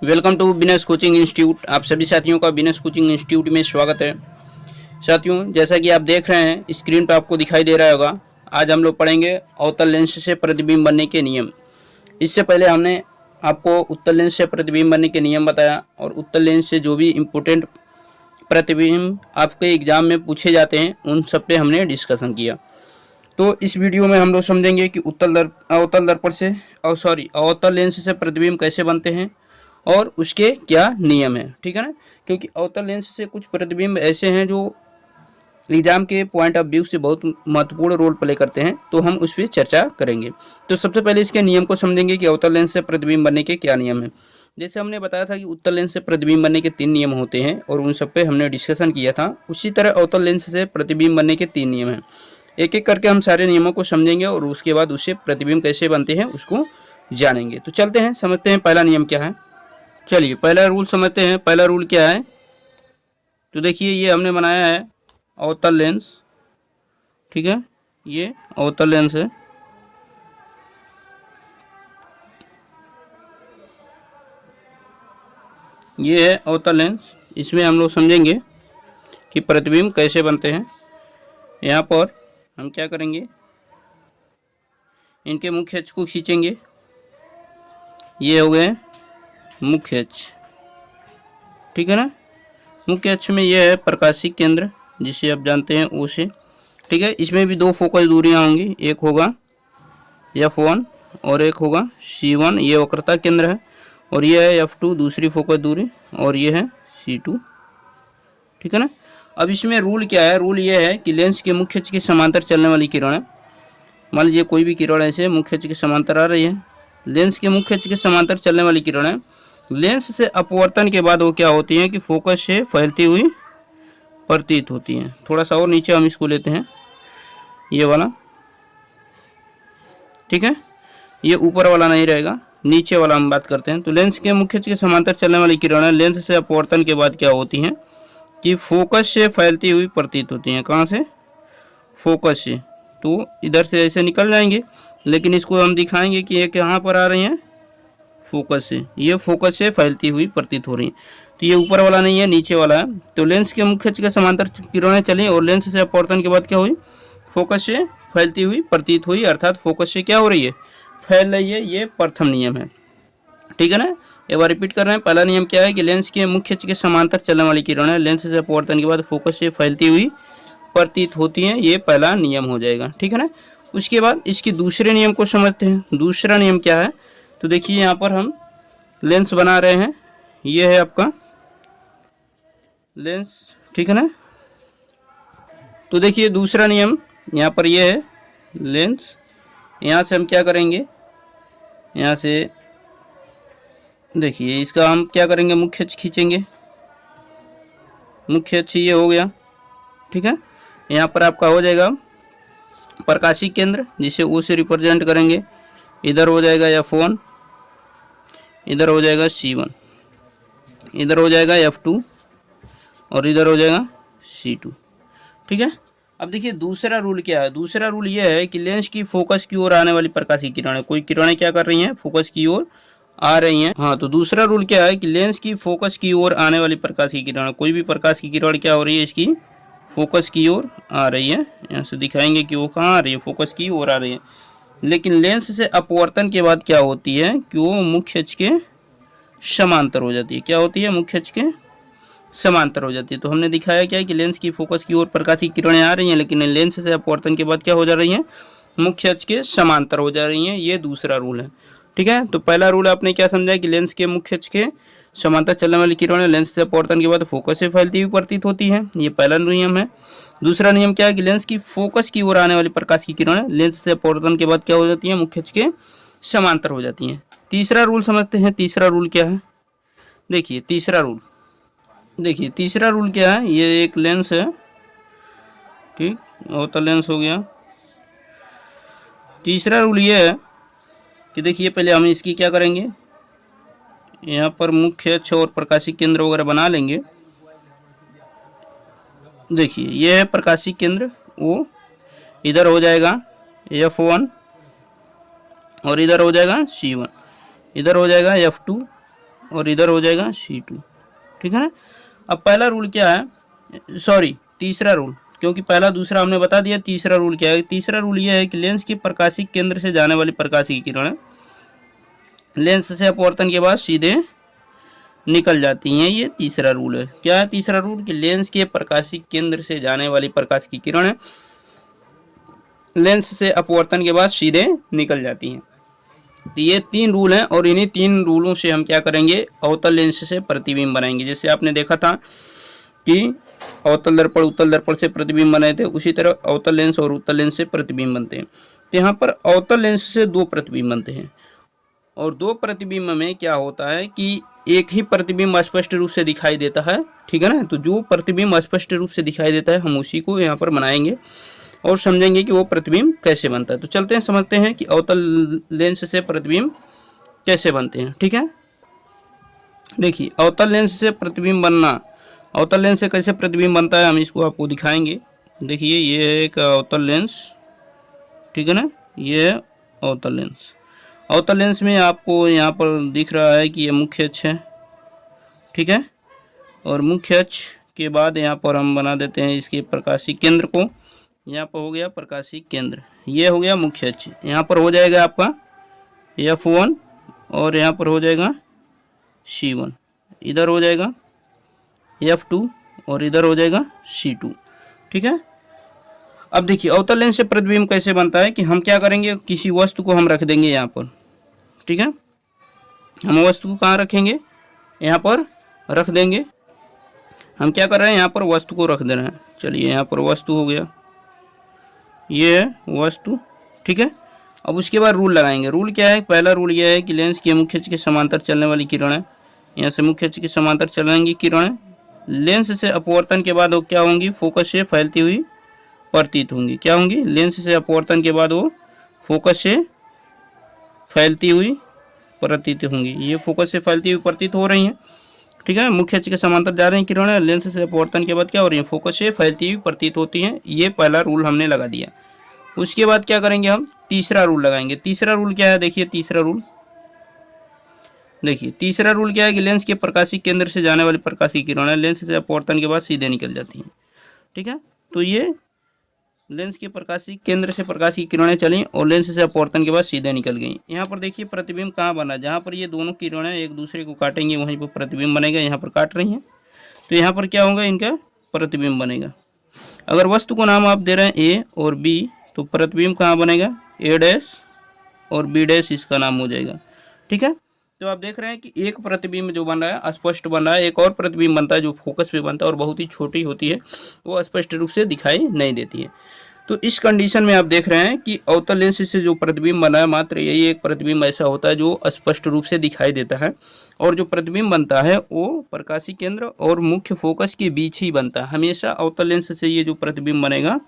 Welcome to business coaching institute. आप सभी साथियों का बिजनेस कोचिंग इंस्टीट्यूट में स्वागत है। साथियों, जैसा कि आप देख रहे हैं स्क्रीन पर आपको दिखाई दे रहा होगा, आज हम लोग पढ़ेंगे अवतल लेंस से प्रतिबिंब बनने के नियम। इससे पहले हमने आपको उत्तल लेंस से प्रतिबिंब बनने के नियम बताया और उत्तल लेंस से जो भी इम्पोर्टेंट प्रतिबिंब आपके एग्जाम में पूछे जाते हैं उन सब पे हमने डिस्कशन किया। तो इस वीडियो में हम लोग समझेंगे कि अवतल दर्पण से अवतल लेंस से प्रतिबिंब कैसे बनते हैं और उसके क्या नियम है। ठीक है ना, क्योंकि अवतल लेंस से कुछ प्रतिबिंब ऐसे हैं जो एग्जाम के पॉइंट ऑफ व्यू से बहुत महत्वपूर्ण रोल प्ले करते हैं, तो हम उस पर चर्चा करेंगे। तो सबसे पहले इसके नियम को समझेंगे कि अवतल लेंस से प्रतिबिंब बनने के क्या नियम हैं। जैसे हमने बताया था कि उत्तल लेंस से प्रतिबिंब बनने के 3 नियम होते हैं और उन सब पे हमने डिस्कशन किया था, उसी तरह अवतल लेंस से प्रतिबिंब बनने के 3 नियम हैं। एक एक करके हम सारे नियमों को समझेंगे और उसके बाद उससे प्रतिबिंब कैसे बनते हैं उसको जानेंगे। तो चलते हैं, समझते हैं पहला नियम क्या है। चलिए पहला रूल समझते हैं। पहला रूल क्या है, तो देखिए ये हमने बनाया है अवतल लेंस। ठीक है, ये अवतल लेंस है। ये है अवतल लेंस। इसमें हम लोग समझेंगे कि प्रतिबिंब कैसे बनते हैं। यहाँ पर हम क्या करेंगे, इनके मुख्य अक्ष को खींचेंगे। ये हो गए मुख्य अक्ष। ठीक है ना, मुख्य अक्ष में यह है प्रकाशिक केंद्र, जिसे आप जानते हैं ओ से। ठीक है, इसमें भी 2 फोकस दूरियां होंगी, एक होगा F1 और एक होगा C1, ये वक्रता केंद्र है। और ये है F2 दूसरी फोकस दूरी, और ये है C2। ठीक है ना। अब इसमें रूल क्या है, रूल ये है कि लेंस के मुख्य अक्ष के समांतर चलने वाली किरणें, मान लीजिए कोई भी किरण ऐसे मुख्य अक्ष के समांतर आ रही है, लेंस के मुख्य अक्ष के समांतर चलने वाली किरणें लेंस से अपवर्तन के बाद वो क्या होती हैं कि फोकस से फैलती हुई प्रतीत होती हैं। थोड़ा सा और नीचे हम इसको लेते हैं, ये वाला। ठीक है, ये ऊपर वाला नहीं रहेगा, नीचे वाला हम बात करते हैं। तो लेंस के मुख्य अक्ष के समांतर चलने वाली किरणें लेंस से अपवर्तन के बाद क्या होती हैं कि फोकस से फैलती हुई प्रतीत होती हैं। कहाँ से? फोकस से। तो इधर से ऐसे निकल जाएंगे, लेकिन इसको हम दिखाएंगे कि ये कहाँ पर आ रही हैं, फोकस से। ये फोकस से फैलती हुई प्रतीत हो रही है। तो ये ऊपर वाला नहीं है, नीचे वाला है। तो लेंस के मुख्य अक्ष के समांतर किरणें चली और लेंस से अपवर्तन के बाद क्या हुई, फोकस से फैलती हुई प्रतीत हुई, अर्थात फोकस से क्या हो रही है, फैल रही है। ये प्रथम नियम है। ठीक है ना, एक बार रिपीट कर रहे हैं। पहला नियम क्या है कि लेंस के मुख्य अक्ष के समांतर चलने वाली किरणें लेंस से अपवर्तन के बाद फोकस से फैलती हुई प्रतीत होती हैं, ये पहला नियम हो जाएगा। ठीक है ना। उसके बाद इसके दूसरे नियम को समझते हैं। दूसरा नियम क्या है, तो देखिए यहाँ पर हम लेंस बना रहे हैं, ये है आपका लेंस। ठीक है ना। तो देखिए दूसरा नियम यहाँ पर ये है लेंस। यहाँ से हम क्या करेंगे, यहाँ से देखिए इसका हम क्या करेंगे, मुख्य अक्ष खींचेंगे। मुख्य अक्ष ये हो गया। ठीक है, यहाँ पर आपका हो जाएगा प्रकाशिक केंद्र, जिसे ओ से रिप्रेजेंट करेंगे। इधर हो जाएगा F1, इधर हो जाएगा C1, इधर हो जाएगा F2 और इधर हो जाएगा C2। ठीक है। अब देखिए दूसरा रूल क्या है। दूसरा रूल यह है कि लेंस की फोकस की ओर आने वाली प्रकाश की किरणें, कोई किरणें क्या कर रही हैं, फोकस की ओर आ रही हैं। हाँ, तो दूसरा रूल क्या है कि लेंस की फोकस की ओर आने वाली प्रकाश की किरणें, कोई भी प्रकाश की किरण क्या हो रही है, इसकी फोकस की ओर आ रही है। यहाँ से दिखाएंगे कि वो कहाँ आ रही है, फोकस की ओर आ रही है। लेकिन लेंस से अपवर्तन के बाद क्या होती है कि वो मुख्य अक्ष के समांतर हो जाती है। क्या होती है, मुख्य अक्ष के समांतर हो जाती है। तो हमने दिखाया क्या है कि लेंस की फोकस की ओर प्रकाश की किरणें आ रही हैं, लेकिन लेंस से अपवर्तन के बाद क्या हो जा रही हैं, मुख्य अक्ष के समांतर हो जा रही हैं। ये दूसरा रूल है। ठीक है, तो पहला रूल आपने क्या समझा कि लेंस के मुख्य अक्ष के समांतर चलने वाली किरणें लेंस से अपवर्तन के बाद फोकस से फैलती हुई प्रतीत होती है, ये पहला नियम है। दूसरा नियम क्या है कि लेंस की फोकस की ओर आने वाली प्रकाश की किरणें लेंस से अपवर्तन के बाद क्या हो जाती है, मुख्य अक्ष के समांतर हो जाती हैं। तीसरा रूल समझते हैं। तीसरा रूल क्या है, देखिए तीसरा रूल, देखिए तीसरा रूल क्या है, ये एक लेंस है। ठीक, अवतल लेंस हो गया। तीसरा रूल ये है कि देखिए पहले हम इसकी क्या करेंगे, यहाँ पर मुख्य अक्ष और प्रकाशिक केंद्र वगैरह बना लेंगे। देखिए ये है प्रकाशिक केंद्र O, इधर हो जाएगा F1 और इधर हो जाएगा C1, इधर हो जाएगा F2 और इधर हो जाएगा C2, ठीक है ना। अब पहला रूल क्या है, सॉरी तीसरा रूल, क्योंकि पहला दूसरा हमने बता दिया, तीसरा रूल क्या है। तीसरा रूल यह है कि लेंस की प्रकाशिक केंद्र से जाने वाली प्रकाशिकी किरण लेंस से अपवर्तन के बाद सीधे निकल जाती हैं। ये तीसरा रूल है। क्या है तीसरा रूल, कि लेंस के प्रकाशिक केंद्र से जाने वाली प्रकाश की किरण लेंस से अपवर्तन के बाद सीधे निकल जाती हैं। तो ये 3 रूल हैं और इन्हीं 3 रूलों से हम क्या करेंगे, अवतल लेंस से प्रतिबिंब बनाएंगे। जैसे आपने देखा था कि अवतल दर्पण उत्तल दर्पण से प्रतिबिंब बनाए थे, उसी तरह अवतल लेंस और उत्तल लेंस से प्रतिबिंब बनते हैं। तो यहाँ पर अवतल लेंस से 2 प्रतिबिंब बनते हैं और 2 प्रतिबिंब में क्या होता है कि एक ही प्रतिबिंब स्पष्ट रूप से दिखाई देता है, ठीक है ना। तो जो प्रतिबिंब स्पष्ट रूप से दिखाई देता है हम उसी को यहाँ पर बनाएंगे और समझेंगे कि वो प्रतिबिंब कैसे बनता है। तो चलते हैं समझते हैं कि अवतल लेंस से प्रतिबिंब कैसे बनते हैं, ठीक है। देखिए अवतल लेंस से प्रतिबिंब बनना, अवतल लेंस से कैसे प्रतिबिंब बनता है हम इसको आपको दिखाएंगे। देखिए ये है एक अवतल लेंस, ठीक है ना, ये है अवतल लेंस। अवतल लेंस में आपको यहाँ पर दिख रहा है कि ये मुख्य अक्ष है, ठीक है। और मुख्य अक्ष के बाद यहाँ पर हम बना देते हैं इसके प्रकाशिक केंद्र को। यहाँ पर हो गया प्रकाशिक केंद्र, ये हो गया मुख्य अक्ष। यहाँ पर हो जाएगा आपका F1 और यहाँ पर हो जाएगा C1, इधर हो जाएगा F2 और इधर हो जाएगा C2, ठीक है। अब देखिए अवतल लेंस से प्रतिबिंब कैसे बनता है कि हम क्या करेंगे, किसी वस्तु को हम रख देंगे यहाँ पर, ठीक है। हम वस्तु को कहाँ रखेंगे, यहाँ पर रख देंगे। हम क्या कर रहे हैं, यहाँ पर वस्तु को रख दे रहे हैं। चलिए यहाँ पर वस्तु हो गया, ये है वस्तु, ठीक है। अब उसके बाद रूल लगाएंगे। रूल क्या है, पहला रूल यह है कि लेंस के मुख्य अक्ष के समांतर चलने वाली किरणें, यहाँ से मुख्य अक्ष के समांतर चलेंगी किरणें लेंस से अपवर्तन के बाद वो क्या होंगी, फोकस से फैलती हुई प्रतीत होंगी। क्या होंगी, लेंस से अपवर्तन के बाद वो फोकस से फैलती हुई प्रतीत होंगी। ये फोकस से फैलती हुई प्रतीत हो रही हैं, ठीक है। मुख्य अक्ष के समांतर जा रही हैं किरणें, लेंस से अपवर्तन के बाद क्या हो रही है, फोकस से फैलती हुई प्रतीत होती हैं। ये पहला रूल हमने लगा दिया। उसके बाद क्या करेंगे, हम तीसरा रूल लगाएंगे। तीसरा रूल क्या है, देखिए तीसरा रूल, देखिए तीसरा रूल क्या है कि लेंस के प्रकाशिक केंद्र से जाने वाली प्रकाशिक किरणें लेंस से अपवर्तन के बाद सीधे निकल जाती हैं, ठीक है। तो ये लेंस के प्रकाशिक केंद्र से प्रकाशिक किरणें चली और लेंस से अपवर्तन के बाद सीधे निकल गई। यहाँ पर देखिए प्रतिबिंब कहाँ बना, जहाँ पर ये दोनों किरणें एक दूसरे को काटेंगे वहीं पर प्रतिबिंब बनेगा। यहाँ पर काट रही हैं तो यहाँ पर क्या होगा, इनका प्रतिबिंब बनेगा। अगर वस्तु को नाम आप दे रहे हैं ए और बी तो प्रतिबिंब कहाँ बनेगा, ए डैश और बी डैश इसका नाम हो जाएगा, ठीक है। तो आप देख रहे हैं कि एक प्रतिबिंब जो बन रहा है स्पष्ट बन रहा है, एक और प्रतिबिंब बनता है जो फोकस पे बनता है और बहुत ही छोटी होती है, वो स्पष्ट रूप से दिखाई नहीं देती है। तो इस कंडीशन में आप देख रहे हैं कि अवतल लेंस से जो प्रतिबिंब बना है मात्र यही एक प्रतिबिंब ऐसा होता है जो स्पष्ट रूप से दिखाई देता है, और जो प्रतिबिंब बनता है वो प्रकाशिक केंद्र और मुख्य फोकस के बीच ही बनता है। हमेशा अवतल लेंस से ये जो प्रतिबिंब बनेगा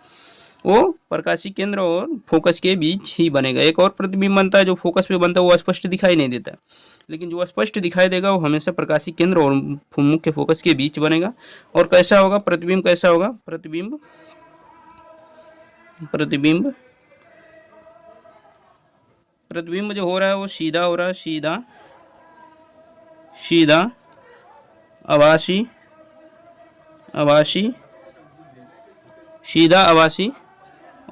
वो प्रकाशिक केंद्र और फोकस के बीच ही बनेगा। एक और प्रतिबिंब बनता है जो फोकस पे बनता है, वो स्पष्ट दिखाई नहीं देता, लेकिन जो स्पष्ट दिखाई देगा वो हमेशा प्रकाशिक केंद्र और मुख्य फोकस के बीच बनेगा। और कैसा होगा प्रतिबिंब, कैसा होगा प्रतिबिंब, प्रतिबिंब प्रतिबिंब जो हो रहा है वो सीधा हो रहा है, सीधा सीधा आभासी आभासी सीधा आभासी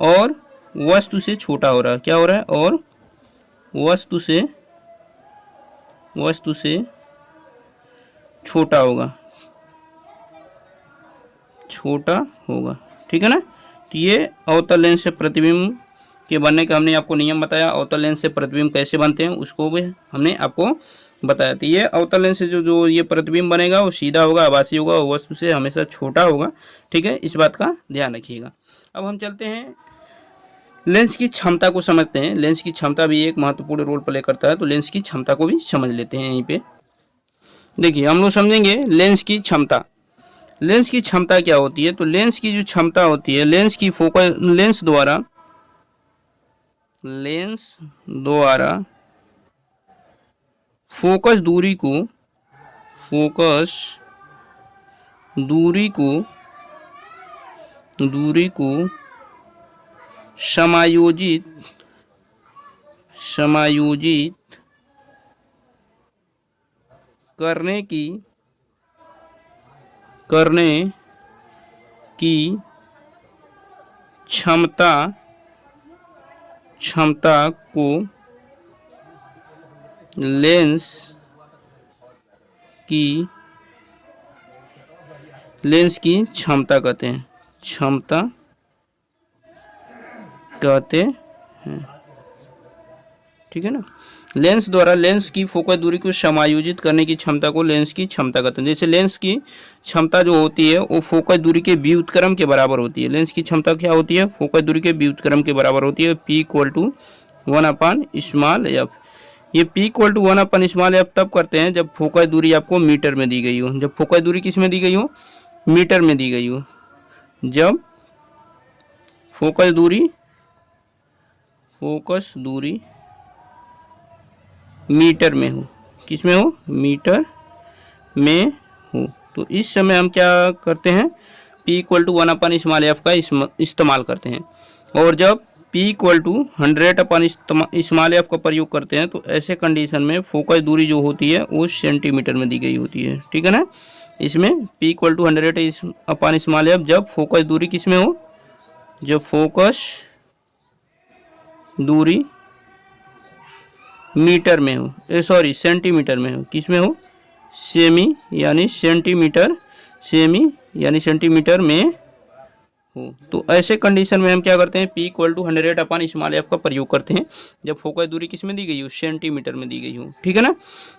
और वस्तु से छोटा हो रहा है। क्या हो रहा है, और वस्तु से छोटा होगा, छोटा होगा, ठीक है ना। तो ये अवतल लेंस से प्रतिबिंब के बनने का हमने आपको नियम बताया। अवतल लेंस से प्रतिबिंब कैसे बनते हैं उसको भी हमने आपको बताया। तो ये अवतल लेंस से जो ये प्रतिबिंब बनेगा वो सीधा होगा, आभासी होगा, वस्तु से हमेशा छोटा होगा, ठीक है। इस बात का ध्यान रखिएगा। अब हम चलते हैं लेंस की क्षमता को समझते हैं। लेंस की क्षमता भी एक महत्वपूर्ण रोल प्ले करता है, तो लेंस की क्षमता को भी समझ लेते हैं। यहीं पे देखिए हम लोग समझेंगे लेंस की क्षमता। लेंस की क्षमता क्या होती है, तो लेंस की जो क्षमता होती है, लेंस की फोकस लेंस द्वारा फोकस दूरी को समायोजित करने की क्षमता को लेंस की क्षमता कहते हैं, ठीक है ना। लेंस द्वारा लेंस की फोकस दूरी को समायोजित करने की क्षमता को लेंस की क्षमता कहते हैं। जैसे लेंस की क्षमता जो होती है वो फोकस दूरी के व्युत्क्रम के बराबर होती है। लेंस की क्षमता क्या होती है? फोकस दूरी के व्युत्क्रम के बराबर होती है। P = 1/f। ये P = 1/f तब करते हैं जब फोकस दूरी आपको मीटर में दी गई हो। जब फोकस दूरी किस में दी गई हो? मीटर में दी गई हो। जब फोकस दूरी मीटर में हो। किस में हो? मीटर में हो। तो इस समय हम क्या करते हैं? P = 1/f का इस्तेमाल करते हैं। और जब P = 100/f का प्रयोग करते हैं तो ऐसे कंडीशन में फोकस दूरी जो होती है वो सेंटीमीटर में दी गई होती है। ठीक है ना। इसमें P = 100/f जब फोकस दूरी किस में हो? जब फोकस दूरी मीटर में हो, सेंटीमीटर में हो। किस में हो? सेमी यानी सेंटीमीटर में हो। तो ऐसे कंडीशन में हम क्या करते हैं? P = 100/f का प्रयोग करते हैं जब फोकस दूरी किस में दी गई हो? सेंटीमीटर में दी गई हो। ठीक है ना।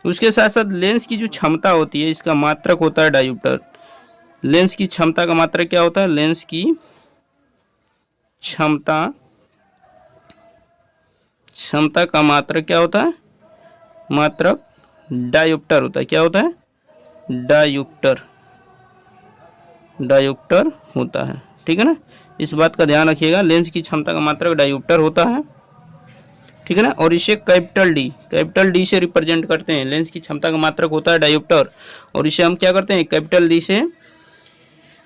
उसके साथ साथ लेंस की जो क्षमता होती है इसका मात्रक होता है डायोप्टर। लेंस की क्षमता का मात्रक क्या होता है? लेंस की क्षमता का मात्रक क्या होता है? मात्रक डायोप्टर होता है। क्या होता है? डायोप्टर होता है। ठीक है ना। इस बात का ध्यान रखिएगा, लेंस की क्षमता का मात्रक डायोप्टर होता है। ठीक है ना। और इसे कैपिटल डी से रिप्रेजेंट करते हैं। लेंस की क्षमता का मात्रक होता है डायोप्टर और इसे हम क्या करते हैं? कैपिटल डी से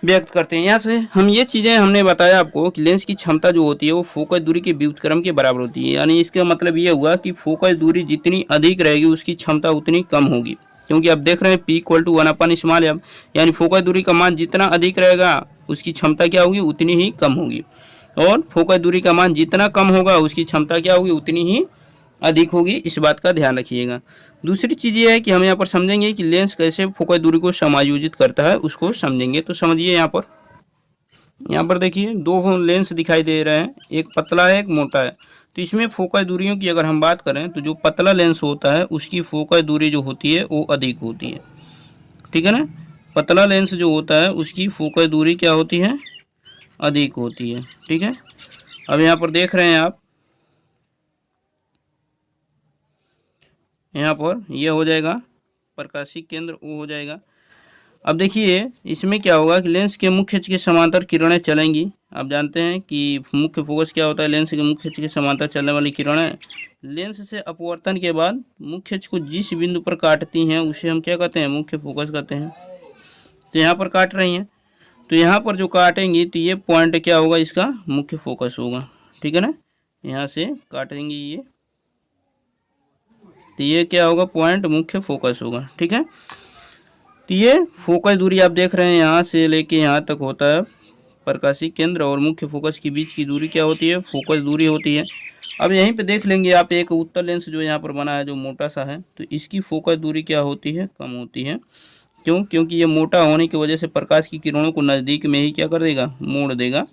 व्यक्त करते हैं। यहाँ से हम ये चीज़ें हमने बताया आपको कि लेंस की क्षमता जो होती है वो फोकस दूरी के व्युत्क्रम के बराबर होती है। यानी इसका मतलब ये हुआ कि फोकस दूरी जितनी अधिक रहेगी उसकी क्षमता उतनी कम होगी। क्योंकि आप देख रहे हैं P = 1/f यानी फोकस दूरी का मान जितना अधिक रहेगा उसकी क्षमता क्या होगी? उतनी ही कम होगी। और फोकस दूरी का मान जितना कम होगा उसकी क्षमता क्या होगी? उतनी ही अधिक होगी। इस बात का ध्यान रखिएगा। दूसरी चीज़ ये है कि हम यहाँ पर समझेंगे कि लेंस कैसे फोकस दूरी को समायोजित करता है, उसको समझेंगे। तो समझिए यहाँ पर देखिए दो लेंस दिखाई दे रहे हैं, एक पतला है एक मोटा है। तो इसमें फोकस दूरियों की अगर हम बात करें तो जो पतला लेंस होता है उसकी फोकस दूरी जो होती है वो अधिक होती है। ठीक है ना। पतला लेंस जो होता है उसकी फोकस दूरी क्या होती है? अधिक होती है। ठीक है। अब यहाँ पर देख रहे हैं आप, यहाँ पर यह हो जाएगा प्रकाशीय केंद्र, वो हो जाएगा। अब देखिए इसमें क्या होगा कि लेंस के मुख्य अक्ष के समांतर किरणें चलेंगी। आप जानते हैं कि मुख्य फोकस क्या होता है? लेंस के मुख्य अक्ष के समांतर चलने वाली किरणें लेंस से अपवर्तन के बाद मुख्य अक्ष को जिस बिंदु पर काटती हैं उसे हम क्या कहते हैं? मुख्य फोकस कहते हैं। तो यहाँ पर काट रही हैं, तो यहाँ पर जो काटेंगी तो ये पॉइंट क्या होगा? इसका मुख्य फोकस होगा। ठीक है ना। यहाँ से काटेंगी ये, तो ये क्या होगा? पॉइंट मुख्य फोकस होगा। ठीक है। तो ये फोकस दूरी आप देख रहे हैं यहाँ से लेके यहाँ तक होता है प्रकाशीय केंद्र और मुख्य फोकस के बीच की दूरी क्या होती है? फोकस दूरी होती है। अब यहीं पे देख लेंगे आप, एक उत्तल लेंस जो यहाँ पर बना है जो मोटा सा है, तो इसकी फोकस दूरी क्या होती है? कम होती है। क्यों? क्योंकि ये मोटा होने की वजह से प्रकाश की किरणों को नज़दीक में ही क्या कर देगा? मोड़ देगा।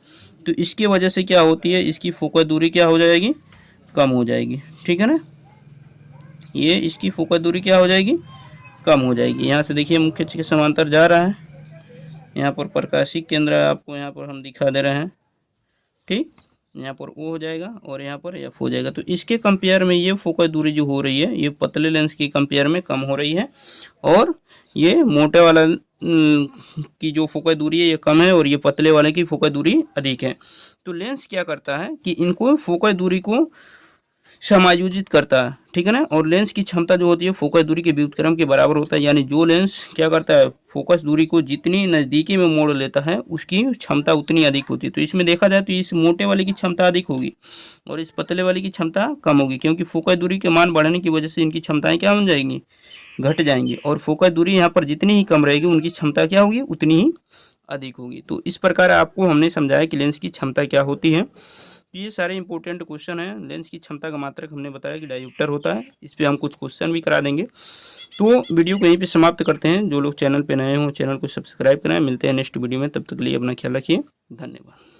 तो इसकी वजह से क्या होती है? इसकी फोकस दूरी क्या हो जाएगी? कम हो जाएगी। ठीक है ना। ये इसकी फोकस दूरी क्या हो जाएगी? कम हो जाएगी। यहाँ से देखिए मुख्य अक्ष के समांतर जा रहा है, यहाँ पर प्रकाशीय केंद्र आपको यहाँ पर हम दिखा दे रहे हैं। ठीक, यहाँ पर O हो जाएगा और यहाँ पर F हो जाएगा। तो इसके कंपेयर में ये फोकस दूरी जो हो रही है ये पतले लेंस की कंपेयर में कम हो रही है और ये मोटे वाला की जो फोकस दूरी है ये कम है और ये पतले वाले की फोकस दूरी अधिक है। तो लेंस क्या करता है कि इनको फोकस दूरी को समायोजित करता है। ठीक है ना। और लेंस की क्षमता जो होती है फोकस दूरी के व्युत्क्रम के बराबर होता है। यानी जो लेंस क्या करता है? फोकस दूरी को जितनी नज़दीकी में मोड़ लेता है उसकी क्षमता उतनी अधिक होती है। तो इसमें देखा जाए तो इस मोटे वाले की क्षमता अधिक होगी और इस पतले वाले की क्षमता कम होगी, क्योंकि फोकस दूरी के मान बढ़ने की वजह से इनकी क्षमताएं क्या बन जाएंगी? घट जाएंगी और फोकस दूरी यहाँ पर जितनी ही कम रहेगी उनकी क्षमता क्या होगी, उतनी ही अधिक होगी। तो इस प्रकार आपको हमने समझाया कि लेंस की क्षमता क्या होती है। ये सारे इंपॉर्टेंट क्वेश्चन हैं। लेंस की क्षमता का मात्रक हमने बताया कि डायोप्टर होता है, इस पर हम कुछ क्वेश्चन भी करा देंगे। तो वीडियो को यहीं पे समाप्त करते हैं। जो लोग चैनल पे नए हों चैनल को सब्सक्राइब करें। मिलते हैं नेक्स्ट वीडियो में, तब तक के लिए अपना ख्याल रखिए। धन्यवाद।